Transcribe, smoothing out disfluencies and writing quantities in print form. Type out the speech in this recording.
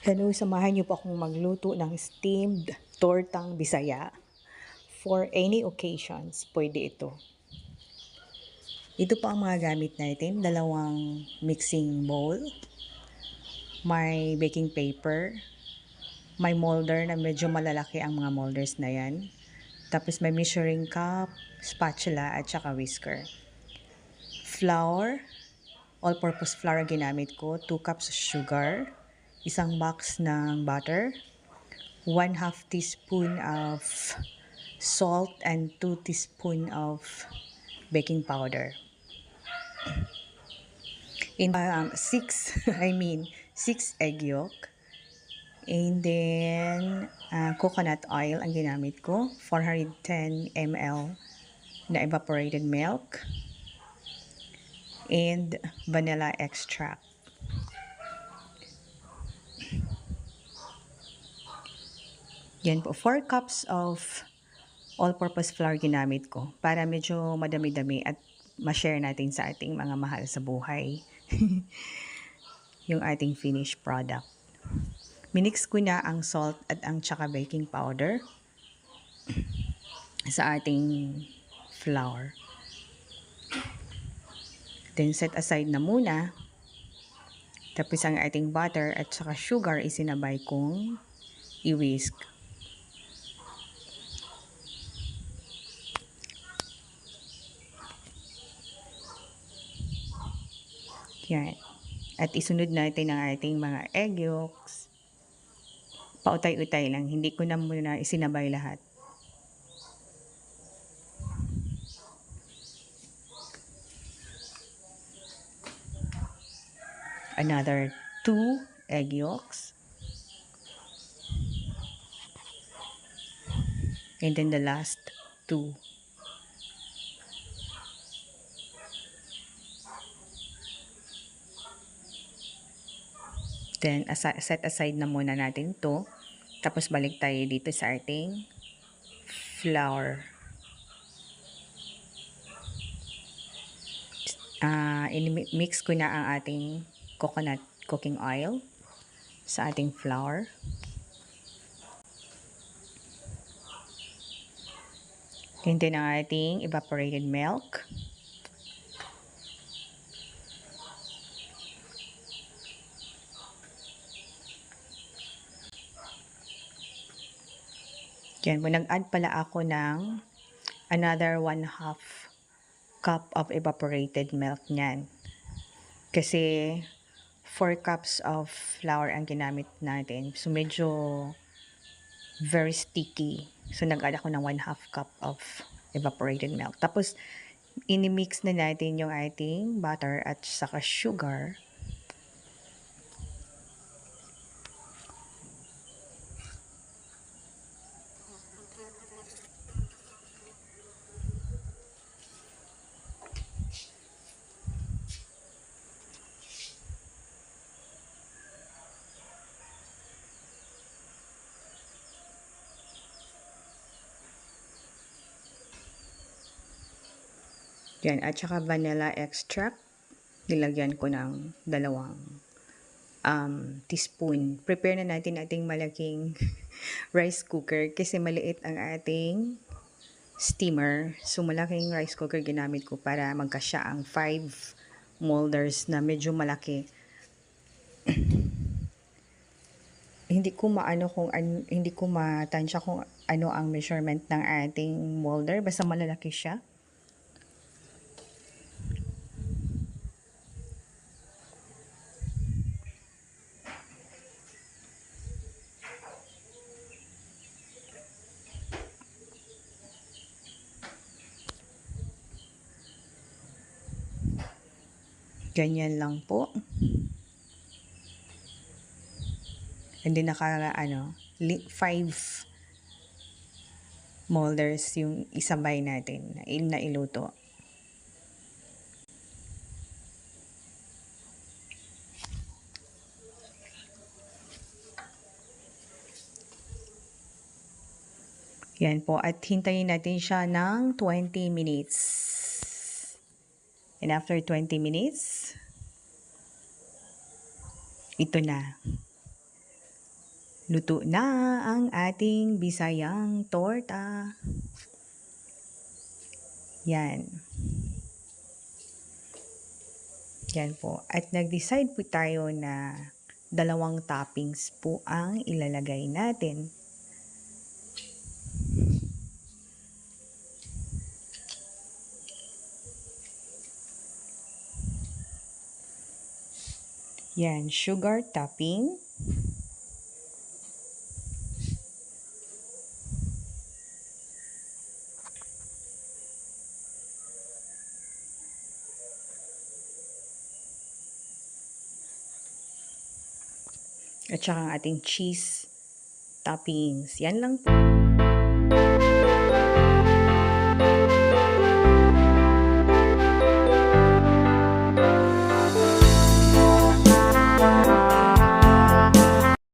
Hello, samahan niyo po akong magluto ng steamed tortang Bisaya. For any occasions, pwede ito. Ito po ang mga gamit natin. Dalawang mixing bowl, may baking paper, may molder na medyo malalaki ang mga molders na yan. Tapos may measuring cup, spatula at saka whisker. Flour, all-purpose flour ang ginamit ko. 2 cups sugar, isang box ng butter, 1/2 teaspoon of salt and 2 teaspoon of baking powder. In 6 egg yolk. And then coconut oil ang ginamit ko, 410 ml na evaporated milk and vanilla extract. Yan po, 4 cups of all-purpose flour ginamit ko para medyo madami-dami at ma-share natin sa ating mga mahal sa buhay yung ating finished product. Minix ko na ang salt at ang tsaka baking powder sa ating flour. Then set aside na muna. Tapos ang ating butter at tsaka sugar isinabay kong i-whisk. Yan. At isunod natin ang ating mga egg yolks. Pautay-utay lang. Hindi ko na muna isinabay lahat. Another 2 egg yolks. And then the last 2. Then, set aside na muna natin to. Tapos, balik tayo dito sa ating flour. Mix ko na ang ating coconut cooking oil sa ating flour. And then, ang ating evaporated milk. Yan, nag-add pala ako ng another 1/2 cup of evaporated milk niyan. Kasi 4 cups of flour ang ginamit natin. So, medyo very sticky. So, nag-add ako ng 1/2 cup of evaporated milk. Tapos, inimix na natin yung ating butter at saka sugar. Yan, at saka vanilla extract. Nilagyan ko ng 2 teaspoon. Prepare na natin ating malaking rice cooker kasi maliit ang ating steamer. So, malaking rice cooker ginamit ko para magkasya ang 5 molders na medyo malaki. Hindi ko matansya kung ano ang measurement ng ating molder. Basta malalaki siya. Ganyan lang po. And then 5 molders yung isabay natin na iluto. Yan po. At hintayin natin siya ng 20 minutes. And after 20 minutes, ito na. Luto na ang ating Bisayang torta. Yan. Yan po. At nag-decide po tayo na 2 toppings po ang ilalagay natin. Yan, sugar topping. At saka ang ating cheese toppings. Yan lang po.